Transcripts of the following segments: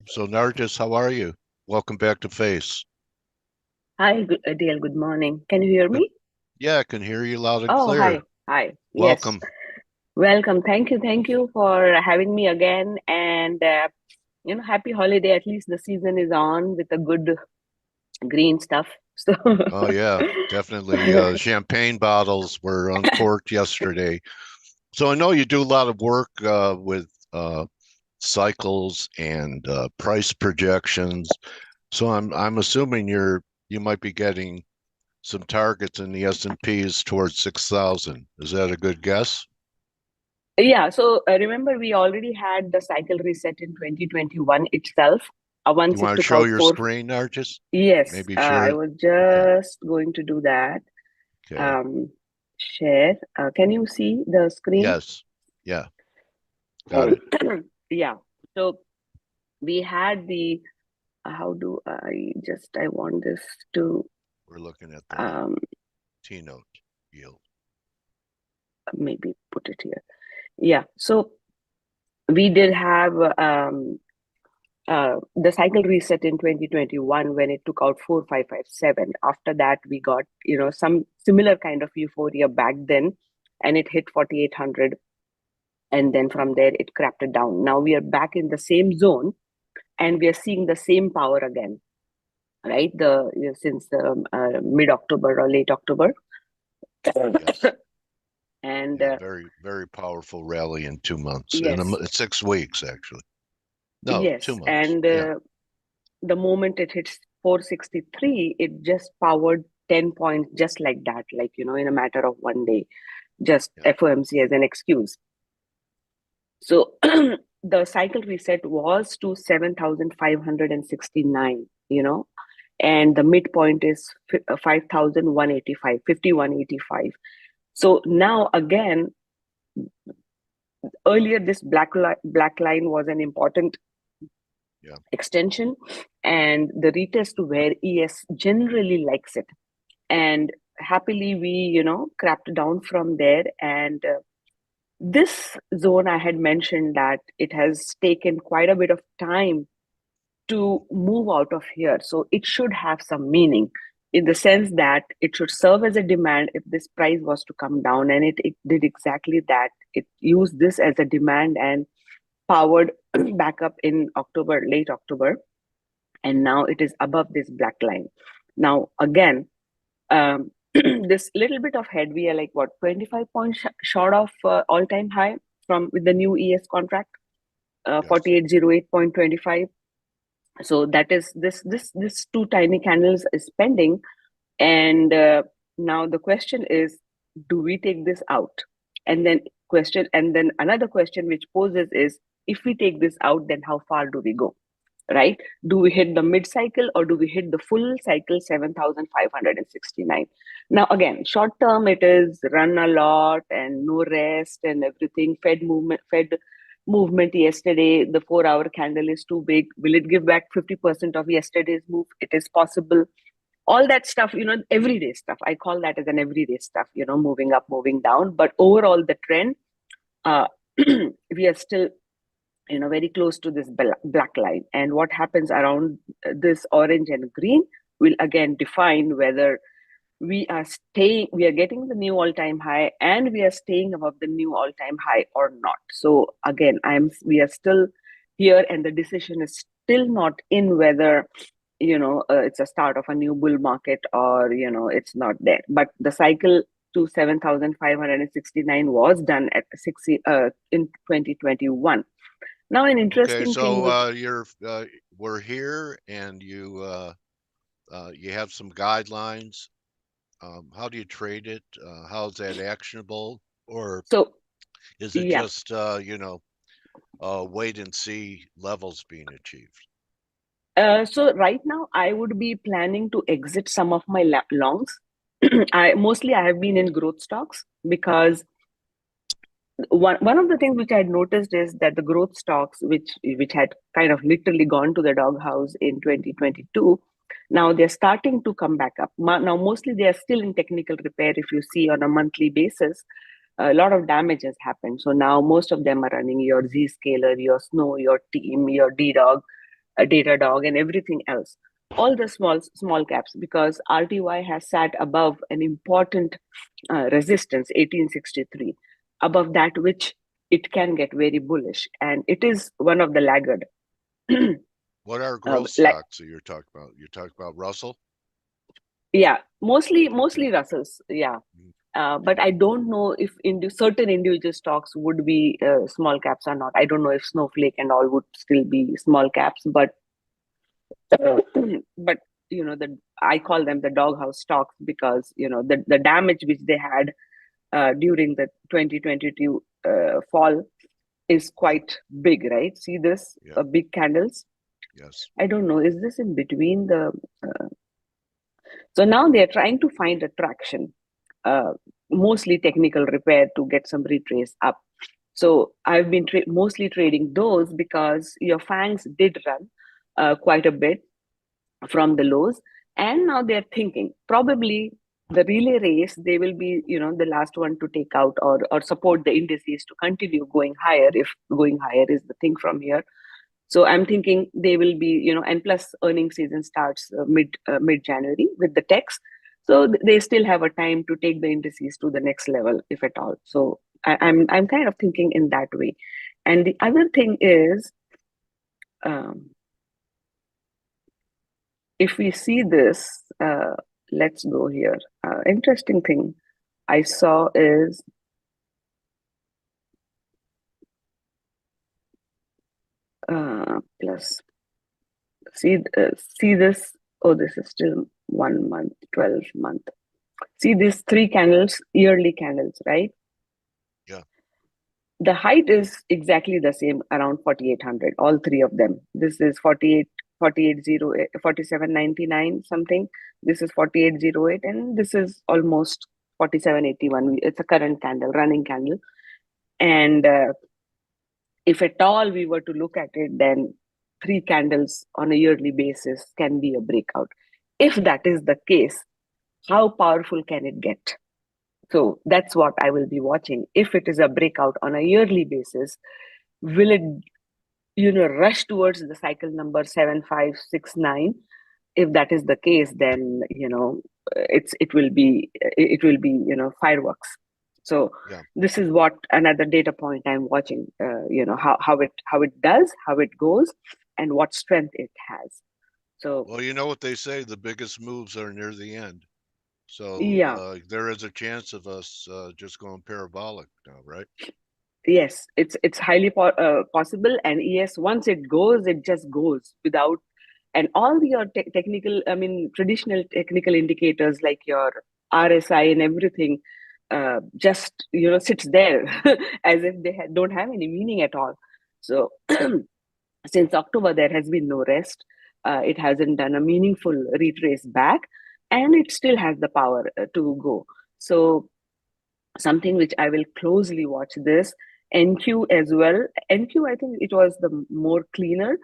So Nargis, how are you? Welcome back to Face. Hi, Dale. Good morning. Can you hear Good. me? Yeah, I can hear you loud and Oh, clear. hi. Hi. Yes. Welcome. Welcome. Thank you. Thank you for having me again. And, happy holiday. At least the season is on with the good green stuff. So, Oh yeah, definitely. Champagne bottles were uncorked yesterday. So I know you do a lot of work with cycles and price projections. So I'm assuming you might be getting some targets in the S&Ps towards 6,000. Is that a good guess? yeah. So, remember, we already had the cycle reset in 2021 itself. You Once it want to took show out your four. screen, Nargis? Yes, Maybe share I it. was Okay. just going to do that. Okay. Um, Share. Can you see the screen? Yes. Yeah. Got it. Yeah. So, we had the how do I want this to We're looking at the um, T-note yield. maybe put it here. Yeah, so we did have the cycle reset in 2021 when it took out 4557. After that, we got some similar kind of euphoria back then, and it hit 4800, and then from there it crapped it down. Now we are back in the same zone, and we are seeing the same power again, right? Since the mid October or late October. Yes. And Yeah. Very, very powerful rally in 2 months. yes, 6 weeks, actually. No, two yes. months. And Yeah. the moment it hits 463, it just powered 10 points just like that, like, in a matter of one day, just Yeah. FOMC as an excuse. So the cycle reset was to 7,569, and the midpoint is 5,185, 5,185. So now again, earlier this black line was an important Yeah. extension, and the retest to where ES generally likes it. And happily, we, crapped down from there. And this zone, I had mentioned that it has taken quite a bit of time to move out of here. So it should have some meaning in the sense that it should serve as a demand if this price was to come down. And it did exactly that. It used this as a demand and powered back up in October, late October, and now it is above this black line. Now, again, this little bit of head, we are like what, 25 points short of all time high from with the new ES contract, Yes. 4808.25. So that is this two tiny candles is pending, and now the question is, do we take this out? And then another question which poses is, if we take this out, then how far do we go? Right? Do we hit the mid cycle or do we hit the full cycle 7,569? Now, again, short term, it is run a lot and no rest and everything. Fed movement yesterday, the 4 hour candle is too big. Will it give back 50% of yesterday's move? It is possible. All that stuff, everyday stuff. I call that as an everyday stuff, moving up, moving down. But overall, the trend, uh, we are still very close to this black line, and what happens around this orange and green will again define whether we are getting the new all-time high and we are staying above the new all-time high or not. So again, we are still here, and the decision is still not in whether it's a start of a new bull market or it's not there. But the cycle to 7,569 was done at 60 in 2021. Now, an Okay. interesting thing So which we're here, and you have some guidelines. How do you trade it? How is that actionable, or so is it yeah. just wait and see levels being achieved? So right now I would be planning to exit some of my longs. I have been in growth stocks because one of the things which I had noticed is that the growth stocks, which had kind of literally gone to the doghouse in 2022, now they're starting to come back up. Now, mostly they are still in technical repair. If you see on a monthly basis, a lot of damage has happened. So now most of them are running your Zscaler, your Snow, your Team, your DDoG, Datadog and everything else, all the small caps, because RTY has sat above an important resistance, 1863, above that which it can get very bullish, and it is one of the laggard. What are growth Like, stocks that you're talking about? You're talking about Russell? yeah, mostly Russells, yeah. Mhm. But I don't know if certain individual stocks would be small caps or not. I don't know if Snowflake and all would still be small caps, but but I call them the doghouse stocks, because the damage which they had during the 2022 fall is quite big, right? See this Yeah. big candles. Yes. I don't know. Is this in between the? So now they are trying to find a traction, uh, mostly technical repair to get some retrace up. So I've been mostly trading those because your fangs did run quite a bit from the lows, and now they're thinking probably the relay race, they will be the last one to take out, or support the indices to continue going higher, if going higher is the thing from here. So I'm thinking they will be, and plus earning season starts mid January with the techs. So they still have a time to take the indices to the next level, if at all. So I'm kind of thinking in that way. And the other thing is, um, if we see this, let's go here. Interesting thing I saw is plus. See this. Oh, this is still 1 month, 12-month. See these three candles, yearly candles, right? Yeah. The height is exactly the same, around 4,800, all three of them. This is 4808, 4799 something. This is 4808, and this is almost 4781. It's a current candle, running candle. And if at all we were to look at it, then three candles on a yearly basis can be a breakout. If that is the case, how powerful can it get? So that's what I will be watching. If it is a breakout on a yearly basis, will it, rush towards the cycle number 7569? If that is the case, then it will be fireworks. So Yeah. this is what another data point I'm watching. How it goes, and what strength it has. So Well, you know what they say, the biggest moves are near the end. So yeah. there is a chance of us just going parabolic now, right? Yes, it's highly possible, and yes, once it goes, it just goes without, and all your technical, I mean, traditional technical indicators like your RSI and everything, just sits there as if they don't have any meaning at all. So since October, there has been no rest. It hasn't done a meaningful retrace back, and it still has the power to go. So something which I will closely watch this. NQ as well. NQ, I think it was the more cleaner.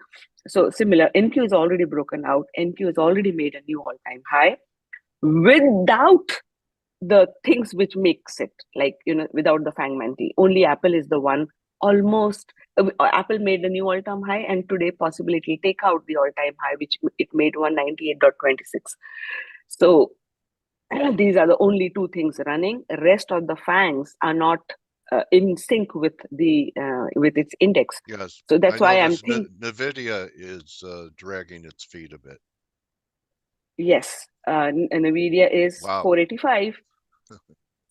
So similar, NQ is already broken out. NQ has already made a new all-time high without the things which makes it, like, without the Fang Manti. Only Apple is the one almost. Apple made a new all-time high, and today possibly it will take out the all-time high, which it made 198.26. So these are the only two things running. The rest of the fangs are not in sync with its index. Yes. So I that's why I'm noticed thinking. NVIDIA is dragging its feet a bit. Yes, Nvidia is Wow. 485.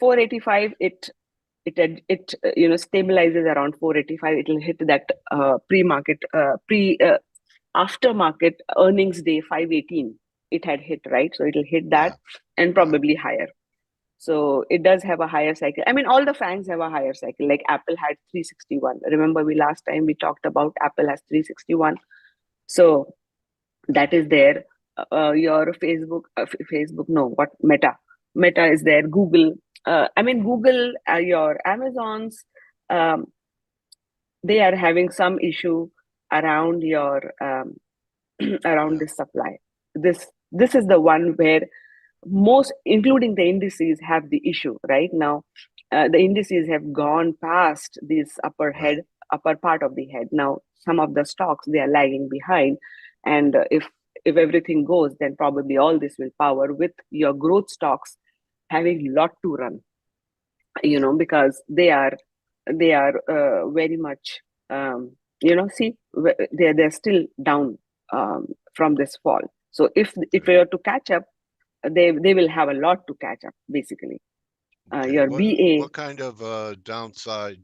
485. It stabilizes around 485. It will hit that pre-market aftermarket earnings day 518. It had hit, right, so it will hit that, Yeah. and Yeah. probably higher. So it does have a higher cycle. I mean, all the fangs have a higher cycle. Like Apple had 361. Remember, last time we talked about Apple has 361. So Yeah. that is there. Your Facebook, no, what Meta? Meta is there. Google. I mean, Google, your Amazons, um, they are having some issue around your around Yeah. this supply. This is the one where most, including the indices, have the issue right now. The indices have gone past this Right. upper part of the head. Now some of the stocks, they are lagging behind, And if everything goes, then probably all this will power with your growth stocks having lot to run, because they are very much, see, they're still down from this fall. So if we are to catch up, they will have a lot to catch up, basically. Okay. Your BA. What kind of downside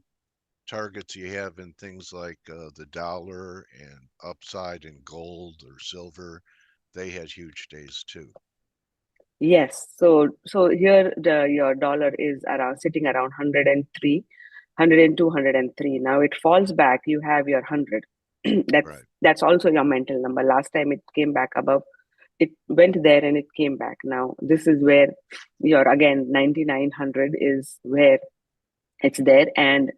targets you have in things like the dollar and upside in gold or silver? They had huge days too. Yes. So here your dollar is sitting around 103, 102, 103. Now it falls back. You have your 100. That's Right. that's also your mental number. Last time it came back above. It went there and it came back. Now this is where your again 9900 is where it's there, and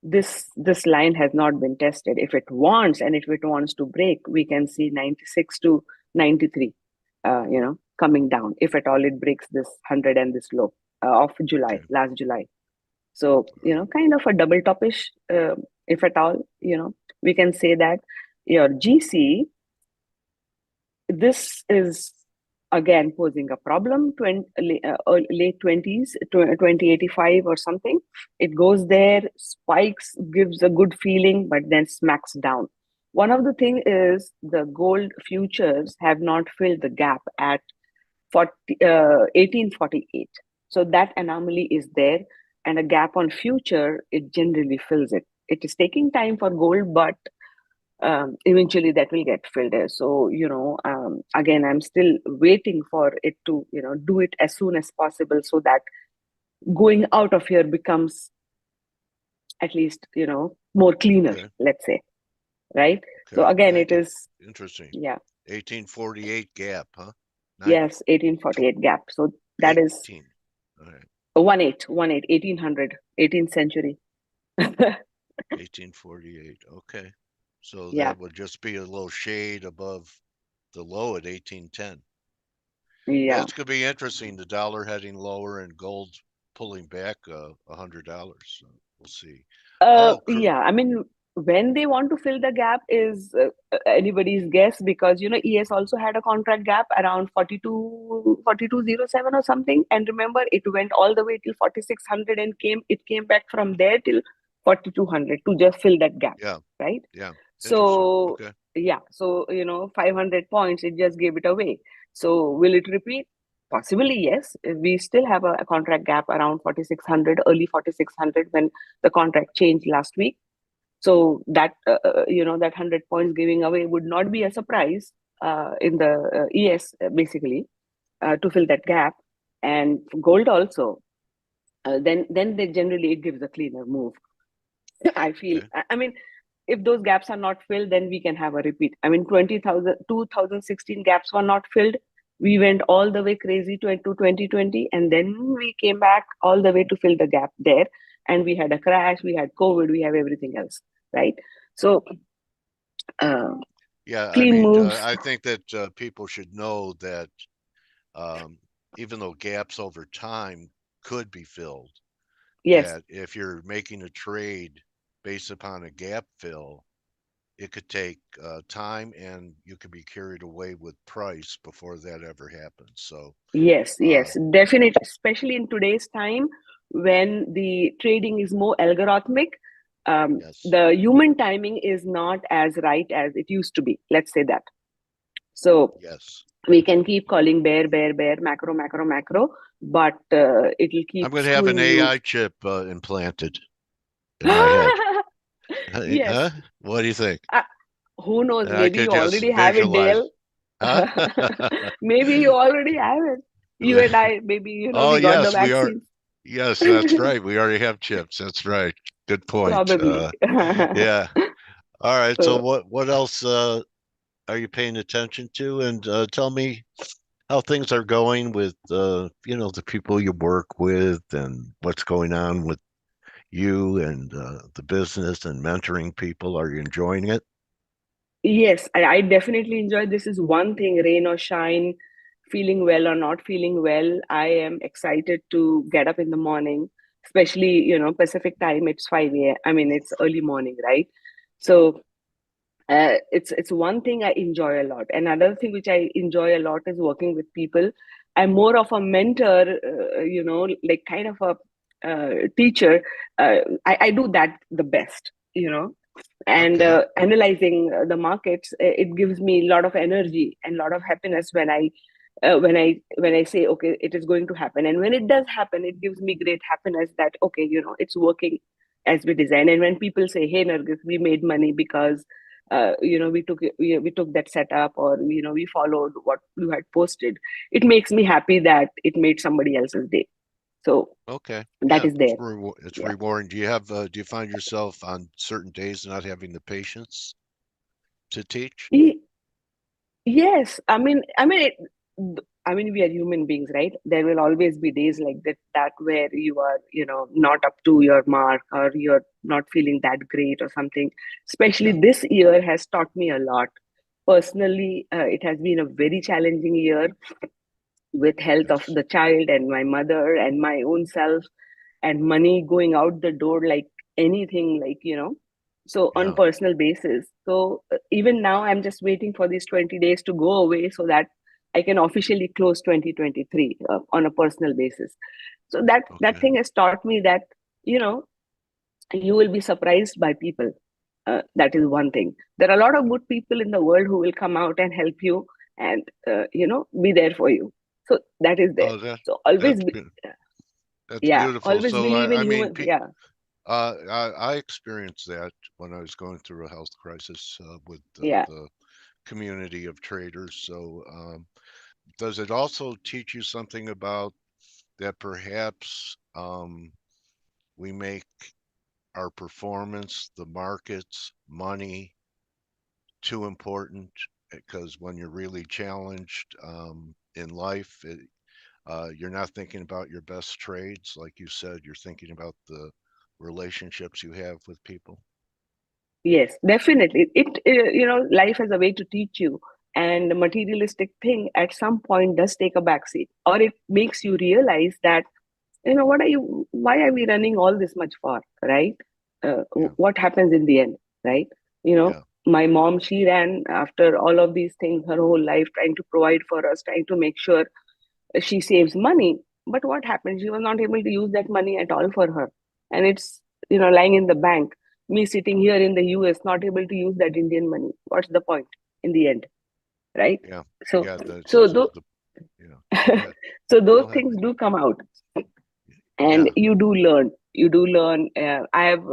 this line has not been tested. If it wants, and if it wants to break, we can see 96 to 93, coming down, if at all it breaks this 100 and this low of Okay. last July. So kind of a double topish, if at all, we can say that your GC, this is again posing a problem. Late 20s, 2085 or something. It goes there, spikes, gives a good feeling, but then smacks down. One of the thing is the gold futures have not filled the gap at 1848. So that anomaly is there, and a gap on future, it generally fills it. It is taking time for gold, but eventually that will get filled there. So again, I'm still waiting for it to do it as soon as possible, so that going out of here becomes at least more cleaner, Okay. let's say, right? So Okay. again, Thank it you. is, Interesting. yeah, 1848 gap, huh? yes, 1848 gap. So that is 18. All right. 1800, 18th century. 1848. Okay. So Yeah, that would just be a little shade above the low at 1810. yeah. That's going to be interesting. The dollar heading lower and gold pulling back $100. So we'll see. Oh, Yeah, I mean, when they want to fill the gap is anybody's guess, because ES also had a contract gap around 4207 or something, and remember it went all the way till 4600 and came back from there till 4200 to just fill that gap, yeah. right? Yeah. Interesting. So Okay. yeah, so 500 points, it just gave it away. So will it repeat? Possibly, yes. We still have a contract gap around 4600, early 4600, when the contract changed last week. So that that 100 points giving away would not be a surprise in the ES, basically, to fill that gap. And gold also, then they generally, it gives a cleaner move. I feel. Okay. I mean, if those gaps are not filled, then we can have a repeat. I mean, 2016 gaps were not filled. We went all the way crazy to 2020, and then we came back all the way to fill the gap there. And we had a crash, we had COVID, we have everything else, right? So uh, Yeah. I clean mean, moves. I think that people should know that um, even though gaps over time could be filled, Yes, that if you're making a trade based upon a gap fill, it could take time and you could be carried away with price before that ever happens. So, yes, uh, yes, definitely, especially in today's time when the trading is more algorithmic. yes, The human timing is not as right as it used to be. Let's say that. So yes. we can keep calling bear, bear, bear, macro, macro, macro, but it'll I'm keep going to have an screwing you. AI chip implanted in my head. Yes. Huh? What do you think? Uh, who knows? And I Maybe could you just already have it, visualize. Dale. Huh? Maybe you already have it. You and I, maybe, Oh, we got the yes, we are. vaccines. Yes, that's right. We already have chips. That's right. Good point. Probably. Yeah. All right. So So, what else are you paying attention to? And tell me how things are going with the people you work with and what's going on with you and the business and mentoring people. Are you enjoying it? yes, I definitely enjoy. This is one thing, rain or shine, feeling well or not feeling well. I am excited to get up in the morning, especially, Pacific time, it's 5 a.m. I mean, it's early morning, right? So It's one thing I enjoy a lot. Another thing which I enjoy a lot is working with people. I'm more of a mentor, like kind of a teacher. I do that the best, and Okay. analyzing the markets. It gives me a lot of energy and a lot of happiness when I say, okay, it is going to happen, and when it does happen, it gives me great happiness that, okay, it's working as we design. And when people say, hey Nargis, we made money because we took that setup, or we followed what you had posted, it makes me happy that it made somebody else's day. So Okay. that Yeah, is there. it's Yeah. rewarding. Do you find yourself on certain days not having the patience to teach? Yes, I mean, we are human beings, right? There will always be days like that where you are, not up to your mark, or you're not feeling that great or something. Especially Yeah. this year has taught me a lot. Personally, it has been a very challenging year with health of Yes. the child and my mother and my own self, and money going out the door like anything, like, so on Yeah. personal basis. So even now I'm just waiting for these 20 days to go away so that I can officially close 2023 on a personal basis. So that Okay. thing has taught me that, you know you will be surprised by people. That is one thing. There are a lot of good people in the world who will come out and help you, and be there for you. So that is there. Oh, So always that's be, that's yeah, beautiful. always So believe in I mean, human. Yeah. I experienced that when I was going through a health crisis with Yeah. the community of traders. So does it also teach you something about that perhaps we make our performance, the markets, money too important? Because when you're really challenged in life, you're not thinking about your best trades. Like you said, you're thinking about the relationships you have with people. Yes, definitely. Life has a way to teach you, and the materialistic thing at some point does take a backseat, or it makes you realize that, why are we running all this much for, right? Yeah. What happens in the end, right? Yeah. My mom, she ran after all of these things her whole life, trying to provide for us, trying to make sure she saves money. But what happened? She was not able to use that money at all for her. And it's, lying in the bank. Me sitting here in the US, not able to use that Indian money. What's the point in the end? Right? Yeah. So, Yeah. That's so, so tho- the yeah. Go ahead. so those Go ahead. things do come out, and Yeah. you do learn. You do learn. I have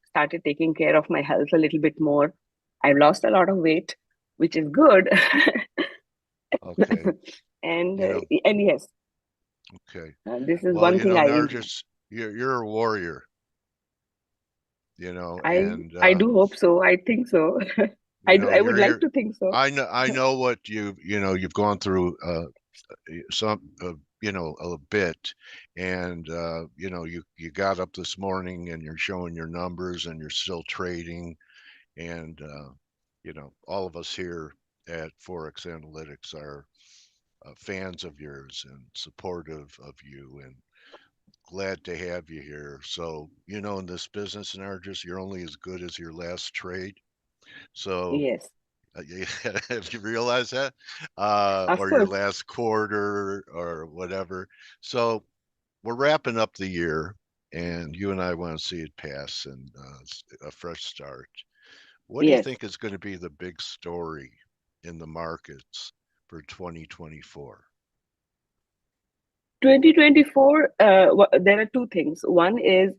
started taking care of my health a little bit more. I've lost a lot of weight, which is good. Okay. and You know. and yes, Okay. this is Well, one thing I enjoy. Nargis, you're a warrior. I And I do hope so. I think so. I would you're like here. to think so. I know what you've gone through some a bit, and you got up this morning and you're showing your numbers and you're still trading, and all of us here at ForexAnalytix are fans of yours and supportive of you and glad to have you here. So, in this business, Nargis, you're only as good as your last trade. So, Yes, have you realized that? of Or your course. last quarter or whatever. So, we're wrapping up the year, and you and I want to see it pass and a fresh start. What do you Yes. think is going to be the big story in the markets for 2024? 2024, there are two things. One is,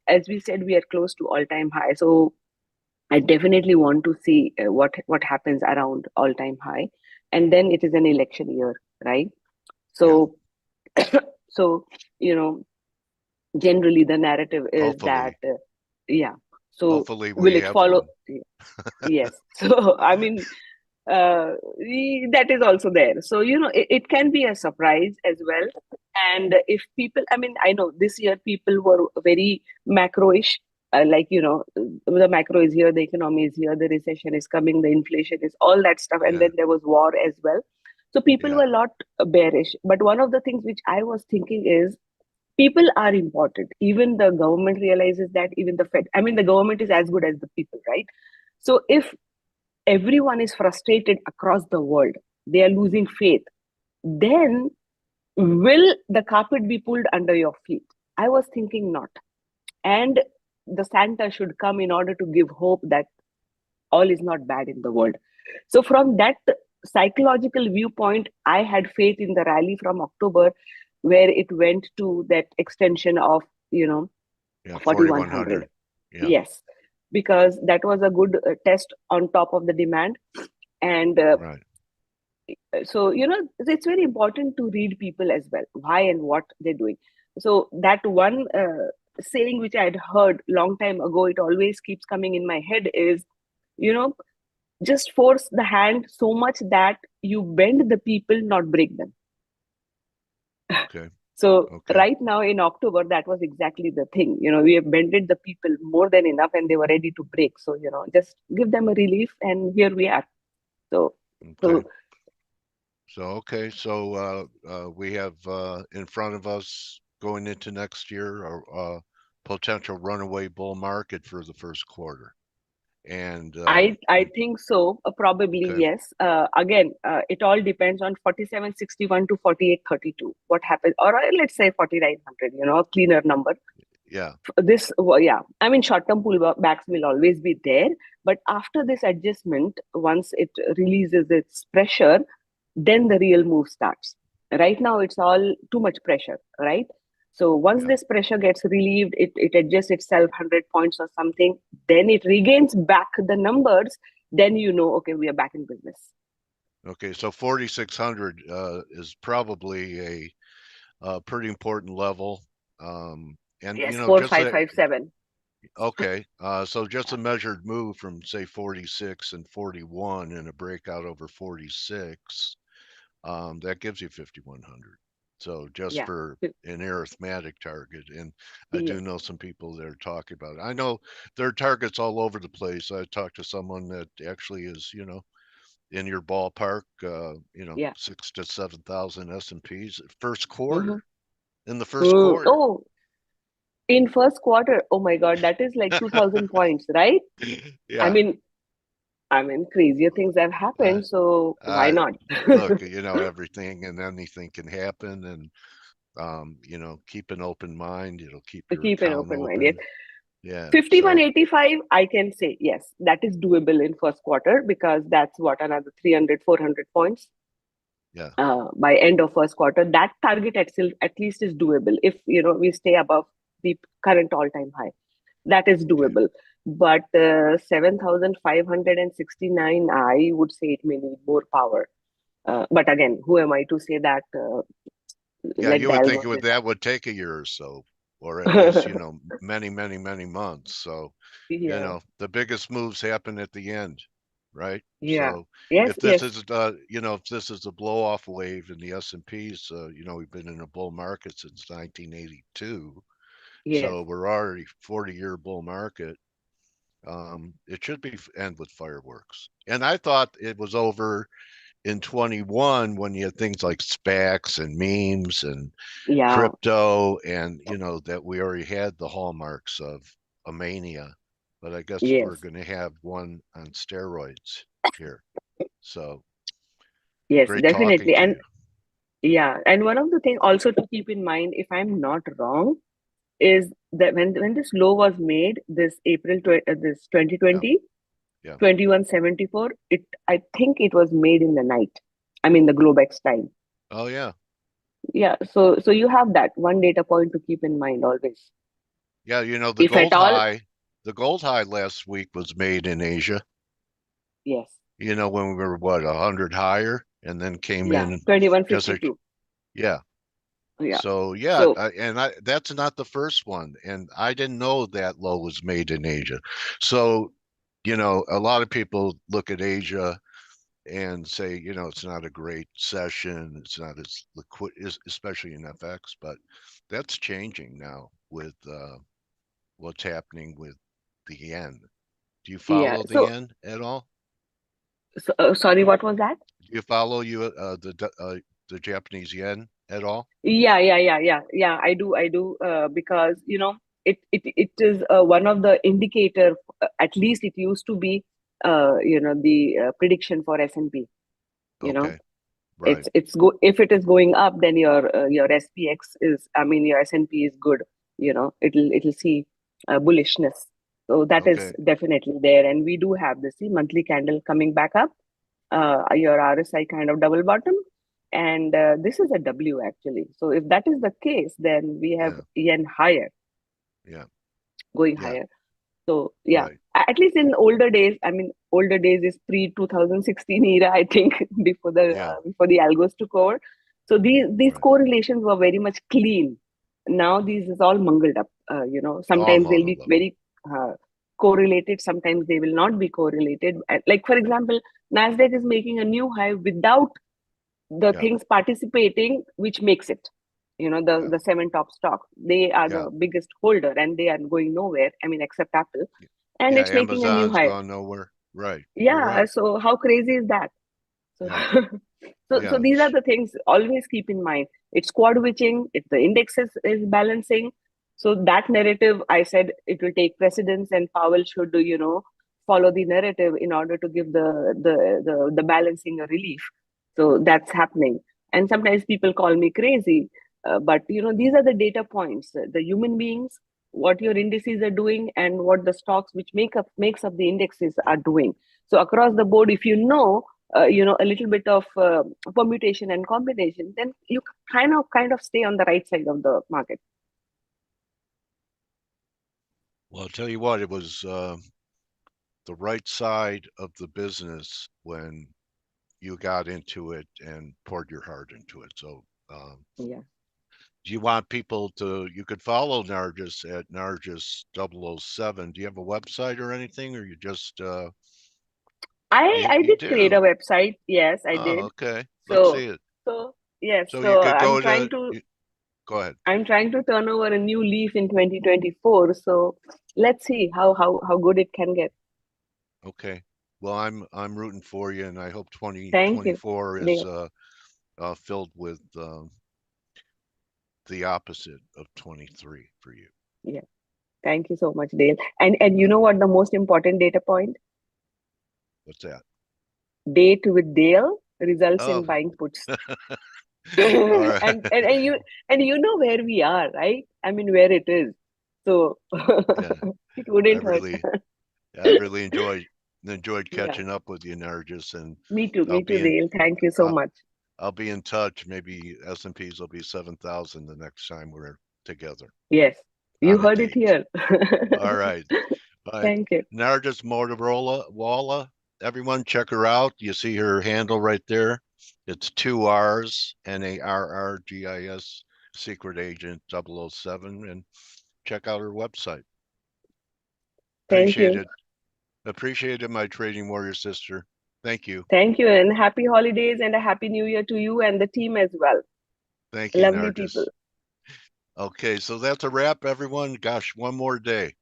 as we said, we are close to all-time high. So I definitely want to see what happens around all-time high. And then it is an election year, right? Yeah, So, so, you know, generally the narrative is that, hopefully, yeah. So hopefully we will it have follow? one. Yes. So, I mean, that is also there. So, it can be a surprise as well. And if people, I mean, I know this year people were very macro-ish, like, the macro is here, the economy is here, the recession is coming, the inflation is all that stuff. And Yeah, then there was war as well. So people yeah, were a lot bearish. But one of the things which I was thinking is, people are important. Even the government realizes that, even the Fed. I mean, the government is as good as the people, right? So if everyone is frustrated across the world, they are losing faith, then will the carpet be pulled under your feet? I was thinking not. And the Santa should come in order to give hope that all is not bad in the world. So, from that psychological viewpoint, I had faith in the rally from October, where it went to that extension of, Yeah, 4100. 4100. Yeah, Yes, because that was a good test on top of the demand. And right. so, it's very important to read people as well, why and what they're doing. So, that one saying which I had heard long time ago, it always keeps coming in my head is, you know, just force the hand so much that you bend the people, not break them. Okay. So Okay. right now in October, that was exactly the thing. We have bended the people more than enough and they were ready to break. So, just give them a relief and here we are. So, Okay. so Okay. So we have in front of us going into next year a potential runaway bull market for the first quarter. And I think so. Probably okay. yes. Again, it all depends on 4761 to 4832. What happens, or let's say 4900. A cleaner number. Yeah. Yeah, I mean, short-term pullbacks will always be there, but after this adjustment, once it releases its pressure, then the real move starts. Right now, it's all too much pressure, right? So once Yeah. this pressure gets relieved, it adjusts itself 100 points or something, then it regains back the numbers, then okay, we are back in business. Okay. So 4600 is probably a pretty important level. And Yes, just that. 4557. Okay. So just a measured move from say 46 and 41 and a breakout over 46. That gives you 5100. So just Yeah. for an arithmetic target, and I do Yes. know some people that are talking about it. I know there are targets all over the place. I talked to someone that actually is, in your ballpark, Yeah. 6 to 7,000 S&Ps first quarter Mm-hmm. in the first quarter. Oh, in first quarter, oh my God, that is like 2000 points, right? I Yeah. mean, crazier things have Uh, happened, so why I not? look, everything and anything can happen, and keep an open mind. It'll keep your Keep an account open mind. Yes. open. Yeah. So 5185, I can say, yes, that is doable in first quarter because that's what, another 300, 400 points yeah. by end of first quarter. That target at least is doable if, we stay above the current all-time high. That is Okay. doable. But 7,569, I would say it may need more power. But again, who am I to say that? Yeah, Let you the would think algorithm. that would take a year or so, or at least, many, many, many months. So, Yeah, the biggest moves happen at the end, right? yeah, So yes, if this yes, is if this is a blow off wave in the S&Ps, we've been in a bull market since 1982. yes, So we're already 40-year bull market. It should be end with fireworks. And I thought it was over in 21 when you had things like SPACs and memes and yeah, crypto, and that we already had the hallmarks of a mania, but I guess we're yes, going to have one on steroids here. So yes, great talking definitely. to And you. yeah, and one of the things also to keep in mind, if I'm not wrong, is that when this low was made, this this Yeah. 2020, Yeah. 2174, I think it was made in the night. I mean the Globex time. Oh yeah. Yeah, so you have that one data point to keep in mind always. Yeah, If at all, the gold high last week was made in Asia. yes, When we were what, 100 higher, and then came yeah, in just a 2152. yeah. Yeah. So yeah, So that's not the first one, and I didn't know that low was made in Asia. So, a lot of people look at Asia and say, it's not a great session, it's not as liquid, especially in FX, but that's changing now with what's happening with the yen. Do you yeah. follow the So, yen at all? sorry, what was that? Do you follow the Japanese yen at all? Yeah. I do. Because it is one of the indicator. At least it used to be. the prediction for S&P. Okay. Right. If it is going up, then your SPX is, I mean, your S&P is good. It'll see bullishness. So that is Okay. definitely there, and we do have the monthly candle coming back up. Your RSI kind of double bottom, and this is a W actually. So if that is the case, then we have Yeah. yen higher, Yeah. going Yeah. higher. So yeah, Right. at least in older days, I mean, older days is pre 2016 era, I think, Yeah. before the algos took over. So these Right. correlations were very much clean. Now these is all mangled up. All Sometimes they'll be mangled up. very correlated. Sometimes they will not be correlated. Like for example, Nasdaq is making a new high without the Yeah. things participating, which makes it. Yeah. The seven top stocks, they are Yeah. the biggest holder, and they are going nowhere. I mean, except Apple, and Yeah. it's making a new Amazon's high. gone nowhere. Right. You're Yeah, right. so how crazy is that? So, Yeah. so Yeah. these are the things always keep in mind. It's quad witching. If the index is balancing, so that narrative, I said, it will take precedence, and Powell should follow the narrative in order to give the balancing a relief. So that's happening. And sometimes people call me crazy, but these are the data points. The human beings, what your indices are doing, and what the stocks which makes up the indexes are doing. So across the board, if a little bit of permutation and combination, then you kind of stay on the right side of the market. Well, I'll tell you what, it was the right side of the business when you got into it and poured your heart into it. So, Yeah. do you want people to, you could follow Nargis at Nargis 007. Do you have a website or anything, or you just, I you did create a do? website. Yes, I Oh, did. okay. Let's So see it. so yes, So you so could go to, go ahead. I'm trying to turn over a new leaf in 2024. So let's see how good it can get. Okay. Well, I'm rooting for you, and I hope Thank you, 2024 is Dale. filled with the opposite of 23 for you. Yeah. Thank you so much, Dale. And you All know right. what the most important data point? What's that? Date with Dale results Oh, in buying puts. all and, right. and and you and you know where we are, right? I mean, where it is. So Yeah, it I wouldn't hurt. really, I really enjoyed Yeah. catching up with you, Nargis, and I'll Me too, be in, Dale. Thank you so I'll, much. I'll be in touch. Maybe S&Ps will be 7,000 the next time we're together Yes. You on a heard it date. here. All right. All right. Thank you. Nargis Motorwala. Everyone check her out. You see her handle right there. It's two R's, Narrgis, secret agent 007, and check out her website. Thank Appreciate you. it. Appreciate it, my trading warrior sister. Thank you. Thank you. And happy holidays and a happy new year to you and the team as well. Thank you, Lovely people. Nargis. Okay, so that's a wrap, everyone. Gosh, one more day.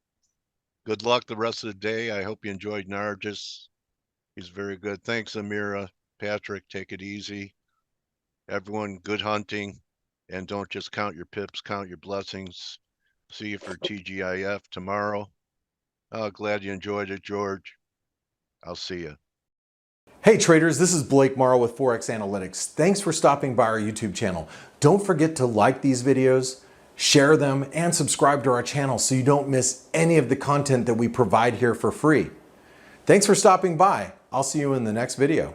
Good luck the rest of the day. I hope you enjoyed Nargis. He's very good. Thanks, Amira. Patrick, take it easy. Everyone, good hunting. And don't just count your pips, count your blessings. See you for TGIF tomorrow. Glad you enjoyed it, George. I'll see you. Hey traders, this is Blake Morrow with Forex Analytics. Thanks for stopping by our YouTube channel. Don't forget to like these videos, share them, and subscribe to our channel so you don't miss any of the content that we provide here for free. Thanks for stopping by. I'll see you in the next video.